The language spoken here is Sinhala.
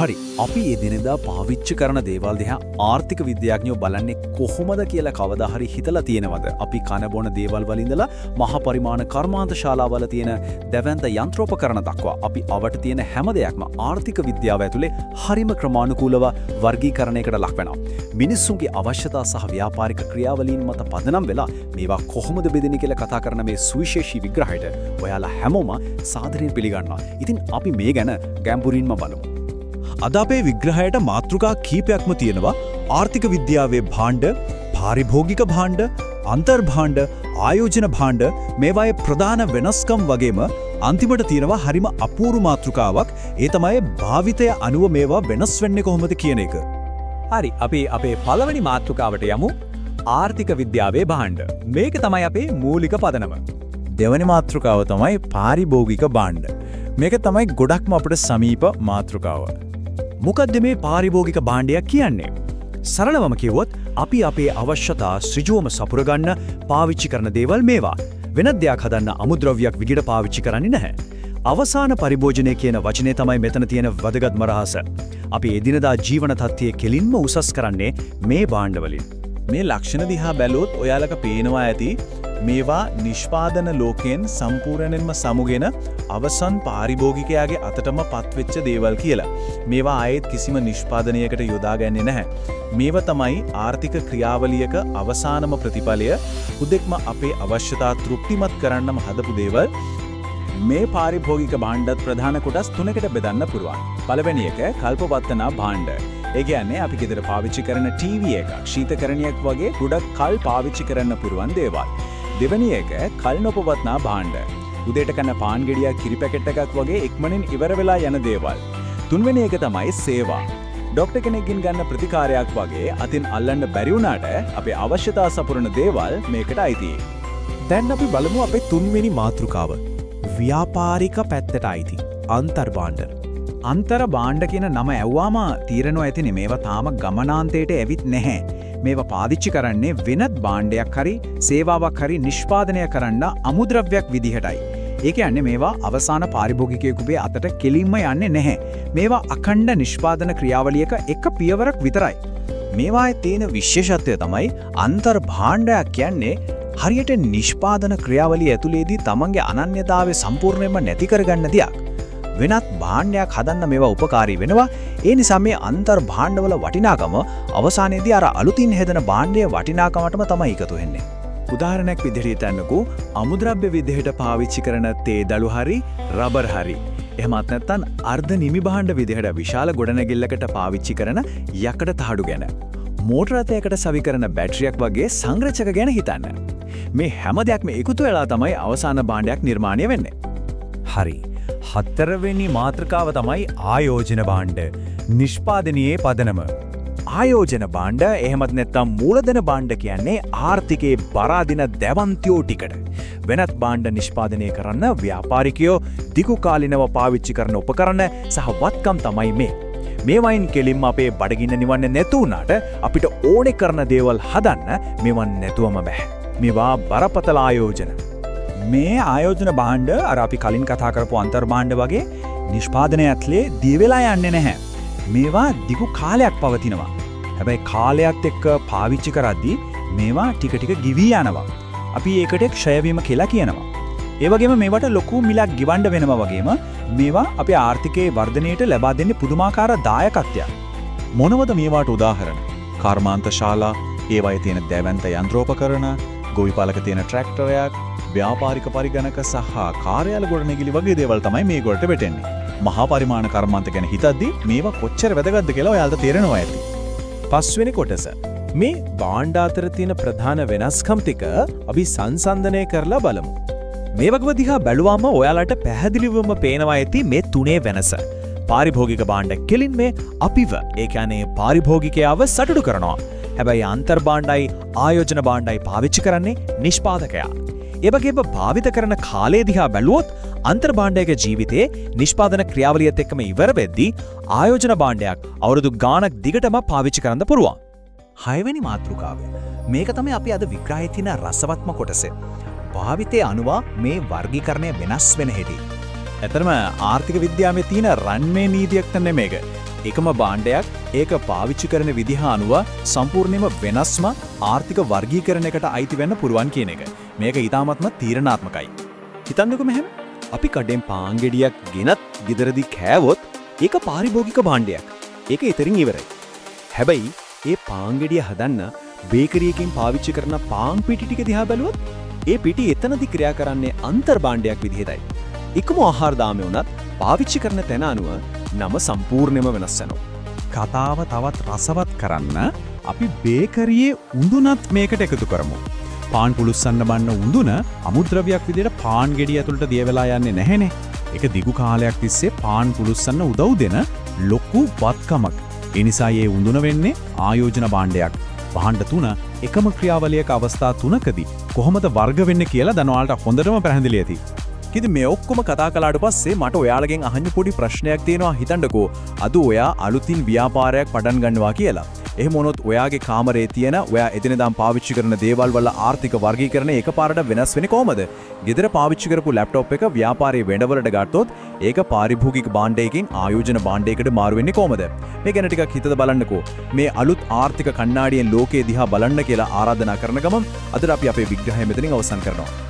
හරි අපි එදිනෙදා පාවිච්චි කරන දේවල් දිහා ආර්ථික විද්‍යාඥයෝ බලන්නේ කොහොමද කියලා කවදා හරි හිතලා තියෙනවද? අපි කන බොන දේවල් වල ඉඳලා මහ පරිමාණ කර්මාන්ත ශාලාවල තියෙන දැවැන්ත යන්ත්‍රෝපකරණ දක්වා අපි අවට තියෙන හැම දෙයක්ම ආර්ථික විද්‍යාව ඇතුලේ හරිම ක්‍රමානුකූලව වර්ගීකරණයකට ලක් වෙනවා. මිනිස්සුන්ගේ අවශ්‍යතා සහ ව්‍යාපාරික ක්‍රියාවලීන් මත පදනම් වෙලා මේවා කොහොමද බෙදෙන්නේ කියලා කතා කරන මේ සුවිශේෂී විග්‍රහයට ඔයාලා හැමෝම සාදරයෙන් පිළිගන්නවා. ඉතින් අපි මේ ගැන ගැඹුරින්ම බලමු. අද අපේ විග්‍රහයට මාතෘකා කීපයක්ම තියෙනවා. ආර්ථික විද්‍යාවේ භාණ්ඩ, පාරිභෝගික භාණ්ඩ, අන්තර්භාණ්ඩ, ආයෝජන භාණ්ඩ මේවායේ ප්‍රධාන වෙනස්කම් වගේම අන්තිමට තියෙනවා හරිම අපූර්ව මාතෘකාවක්. ඒ තමයි භාවිතය අනුව මේවා වෙනස් වෙන්නේ කොහොමද කියන එක. හරි අපි අපේ පළවෙනි මාතෘකාවට යමු. ආර්ථික විද්‍යාවේ භාණ්ඩ. මේක තමයි අපේ මූලික පදනම. දෙවැනි මාතෘකාව තමයි පාරිභෝගික භාණ්ඩ. මේක තමයි ගොඩක්ම අපිට සමීප මාතෘකාව. මොකද්ද මේ පාරිභෝගික භාණ්ඩයක් කියන්නේ? සරලවම කිව්වොත් අපි අපේ අවශ්‍යතා ඍජුවම සපුර ගන්න පාවිච්චි කරන දේවල් මේවා. වෙනත් දෙයක් හදන්න අමුද්‍රව්‍යයක් විදිහට පාවිච්චි කරන්නේ නැහැ. අවසාන පරිභෝජනය කියන වචනේ තමයි මෙතන තියෙන වැදගත්ම රහස. අපි එදිනදා ජීවන තත්ත්වයේ කෙලින්ම උසස් කරන්නේ මේ භාණ්ඩවලින්. මේ ලක්ෂණ දිහා බැලුවොත් ඔයාලට පේනවා ඇති මේවා නිෂ්පාදන ලෝකයෙන් සම්පූර්ණයෙන්ම සමුගෙන අවසන් පාරිභෝගිකයාගේ අතටම පත්වෙච්ච දේවල් කියලා. මේවා ආයෙත් කිසිම නිෂ්පාදනයකට යොදාගන්නේ නැහැ. මේවා තමයි ආර්ථික ක්‍රියාවලියක අවසානම ප්‍රතිඵලය. උදෙක්ම අපේ අවශ්‍යතා තෘප්තිමත් කරන්නම හදපු දේවල්. මේ පාරිභෝගික භාණ්ඩත් ප්‍රධාන කොටස් තුනකට බෙදන්න පුළුවන්. පළවෙනි එක කල්පවත්තනා භාණ්ඩ. ඒ කියන්නේ අපි ගෙදර පාවිච්චි කරන ටීවී එකක්, ශීතකරණයක් වගේ ගොඩක් කල් පාවිච්චි කරන්න පුළුවන් දේවල්. දෙවෙනි එක කල් නොපවත්නා භාණ්ඩ. උදේට කන පාන් ගෙඩියක්, කිරි පැකට් එකක් වගේ ඉක්මනින් ඉවර වෙලා යන දේවල්. තුන්වෙනි එක තමයි සේවා. ડોක්ටර් කෙනෙක්ගෙන් ගන්න ප්‍රතිකාරයක් වගේ අතින් අල්ලන්න බැරි වුණාට අපේ අවශ්‍යතා සපුරන දේවල් මේකට අයිතියි. දැන් අපි බලමු අපේ තුන්වෙනි මාතෘකාව. ව්‍යාපාරික පැත්තට අයිති අන්තර්භාණ්ඩ. අන්තර භාණ්ඩ කියන නම ඇව්වාම තීරණෝ ඇතිනේ මේවා තාම ගමනාන්තයට ඇවිත් නැහැ. මේවා පාවිච්චි කරන්නේ වෙනත් භාණ්ඩයක් හරි සේවාවක් හරි නිෂ්පාදනය කරන්න අමුද්‍රව්‍යයක් විදිහටයි. ඒ කියන්නේ මේවා අවසාන පාරිභෝගිකයෙකුගේ අතට කෙලින්ම යන්නේ නැහැ. මේවා අඛණ්ඩ නිෂ්පාදන ක්‍රියාවලියක එක පියවරක් විතරයි. මේවායේ තියෙන විශේෂත්වය තමයි අන්තර්භාණ්ඩයක් කියන්නේ හරියට නිෂ්පාදන ක්‍රියාවලිය ඇතුළේදී තමන්ගේ අනන්‍යතාවය සම්පූර්ණයෙන්ම නැති කරගන්න දෙයක්. වෙනත් භාණ්ඩයක් හදන්න මේවා උපකාරී වෙනවා. ඒ නිසා මේ අන්තර් භාණ්ඩවල වටිනාකම අවසානයේදී අර අලුතින් හැදෙන භාණ්ඩයේ වටිනාකමටම තමයි එකතු වෙන්නේ. උදාහරණයක් විදිහට හිතන්නකෝ අමුද්‍රව්‍ය විදිහට පාවිච්චි කරන තේ දළු හරි රබර් හරි. එහෙමත් නැත්නම් අර්ධ නිමි භාණ්ඩ විදිහට විශාල ගොඩනැගිල්ලකට පාවිච්චි කරන යකඩ තහඩු ගැන. මෝටර රථයකට සවි කරන බැටරියක් වගේ සංරචක ගැන හිතන්න. මේ හැම දෙයක්ම එකතු වෙලා තමයි අවසාන භාණ්ඩයක් නිර්මාණය වෙන්නේ. හරි. හතරවෙනි මාතෘකාව තමයි ආයෝජන භාණ්ඩ. නිෂ්පාදනයේ පදනම. ආයෝජන භාණ්ඩ එහෙමත් නැත්නම් මූලධන භාණ්ඩ කියන්නේ ආර්ථිකයේ බරාදින දැවන්තියෝ ටිකට. වෙනත් භාණ්ඩ නිෂ්පාදනය කරන්න ව්‍යාපාරිකයෝ දිගු කාලිනව පාවිච්චි කරන උපකරණ සහ වත්කම් තමයි මේ. මේවයින් කෙලින්ම අපේ බඩගින්න නිවන්නේ නැතු වුණාට අපිට ඕනේ කරන දේවල් හදන්න මේවන් නැතුවම බෑ. මේවා බරපතල ආයෝජන. මේ ආයෝජන භාණ්ඩ අර අපි කලින් කතා කරපු අන්තර්භාණ්ඩ වගේ නිෂ්පාදනය ඇතුලේ දිය වෙලා යන්නේ නැහැ. මේවා දිගු කාලයක් පවතිනවා. හැබැයි කාලයත් එක්ක පාවිච්චි කරද්දී මේවා ටික ටික ගිවි යනවා. අපි ඒකට ක්ෂය වීම කියලා කියනවා. ඒ වගේම මේවට ලොකු මිලක් ගෙවන්න වෙනවා වගේම මේවා අපේ ආර්ථිකයේ වර්ධනයට ලබා දෙන්නේ පුදුමාකාර දායකත්වයක්. මොනවද මේවාට උදාහරණ? කර්මාන්ත ශාලා, ඒවායේ තියෙන දැවැන්ත යන්ත්‍රෝපකරණ, ගොවිපාලක තියෙන ට්‍රැක්ටරයක්, ව්‍යාපාරික පරිගණක සහ කාර්යාල ගොඩනැගිලි වගේ දේවල් තමයි මේ ගොඩට වැටෙන්නේ. මහා පරිමාණ කර්මාන්ත ගැන හිතද්දී මේවා කොච්චර වැදගත්ද කියලා ඔයාලට තේරෙනවා ඇති. පස්වෙනි කොටස. මේ භාණ්ඩ අතර තියෙන ප්‍රධාන වෙනස්කම් ටික අපි සංසන්දනය කරලා බලමු. මේ වගේම දිහා බැලුවාම ඔයාලට පැහැදිලිවම පේනවා ඇති මේ තුනේ වෙනස. පාරිභෝගික භාණ්ඩ කෙලින් මේ අපිව ඒ කියන්නේ පාරිභෝගිකයව සතුටු කරනවා. හැබැයි අන්තර් භාණ්ඩයි ආයෝජන භාණ්ඩයි පාවිච්චි කරන්නේ නිෂ්පාදකයා. ඒ වගේම භාවිත කරන කාලය දිහා බැලුවොත් අන්තර් භාණ්ඩයක ජීවිතයේ නිෂ්පාදන ක්‍රියාවලියත් එක්කම ඉවර වෙද්දී ආයෝජන භාණ්ඩයක් අවුරුදු ගාණක් දිගටම පාවිච්චි කරන්න පුළුවන්. හයවෙනි මාතෘකාව. මේක තමයි අපි අද විග්‍රහයේ තියෙන රසවත්ම කොටස. භාවිතයේ අනුව මේ වර්ගීකරණය වෙනස් වෙන හැටි. ඇතරම ආර්ථික විද්‍යාවේ තියෙන රන්මේ නීතියක් තමයි මේක. එකම භාණ්ඩයක් ඒක පාවිච්චි කරන විදිහ අනුව සම්පූර්ණයෙන්ම වෙනස්ම ආර්ථික වර්ගීකරණයකට අයිති වෙන්න පුරුවන් කියන එක. මේක ඊටාත්ම තීරණාත්මකයි. හිතන්නකෝ මෙහෙම. අපි කඩෙන් පාන් ගෙඩියක් ගෙනත් ගෙදරදී කෑවොත් ඒක පාරිභෝගික භාණ්ඩයක්. ඒක ඊතරින් ඉවරයි. හැබැයි ඒ පාන් ගෙඩිය හදන්න බේකරි එකකින් පාවිච්චි කරන පාන් පිටි ටික දිහා බැලුවොත් ඒ පිටි එතනදි ක්‍රියා කරන්නේ අන්තර් භාණ්ඩයක් විදිහටයි. එකම ආහාර දාමේ වුණත් පාවිච්චි කරන තැන අනුව නම සම්පූර්ණයෙන්ම වෙනස් වෙනවා. කතාව තවත් රසවත් කරන්න අපි බේකරියේ උඳුනත් මේකට එකතු කරමු. පාන් පුලුස්සන්න බන්න උඳුන අමුද්‍රව්‍යයක් විදිහට පාන් ගෙඩිය ඇතුළට දිය වෙලා යන්නේ නැහැනේ. ඒක දිගු කාලයක් තිස්සේ පාන් පුලුස්සන්න උදව් දෙන ලොකු වත්කමක්. ඒ නිසා මේ උඳුන වෙන්නේ ආයෝජන භාණ්ඩයක්. භාණ්ඩ තුන එකම ක්‍රියාවලියක අවස්ථා තුනකදී කොහොමද වර්ග වෙන්නේ කියලා දැන් ඔයාලට හොඳටම පැහැදිලි ඇති. ඉතින් මේ ඔක්කොම කතා කළාට පස්සේ මට ඔයාලගෙන් අහන්න පොඩි ප්‍රශ්නයක් තියෙනවා. හිතන්නකෝ අද ඔයා අලුතින් ව්‍යාපාරයක් පටන් ගන්නවා කියලා. එහෙම වුණොත් ඔයාගේ කාමරේ තියෙන ඔයා එදිනෙදාම පාවිච්චි කරන දේවල් වල ආර්ථික වර්ගීකරණය එකපාරට වෙනස් වෙන්නේ කොහමද? ගෙදර පාවිච්චි කරපු ලැප්ටොප් එක ව්‍යාපාරයේ වෙඬවලට ගත්තොත් ඒක පාරිභෝගික භාණ්ඩයකින් ආයෝජන භාණ්ඩයකට මාරු වෙන්නේ කොහමද? මේ ගැන ටිකක් හිතලා බලන්නකෝ. මේ අලුත් ආර්ථික කණ්ණාඩියෙන් ලෝකයේ දිහා බලන්න කියලා ආරාධනා කරන ගමන් අද අපි අපේ විග්‍රහය මෙතනින් අවසන් කරනවා.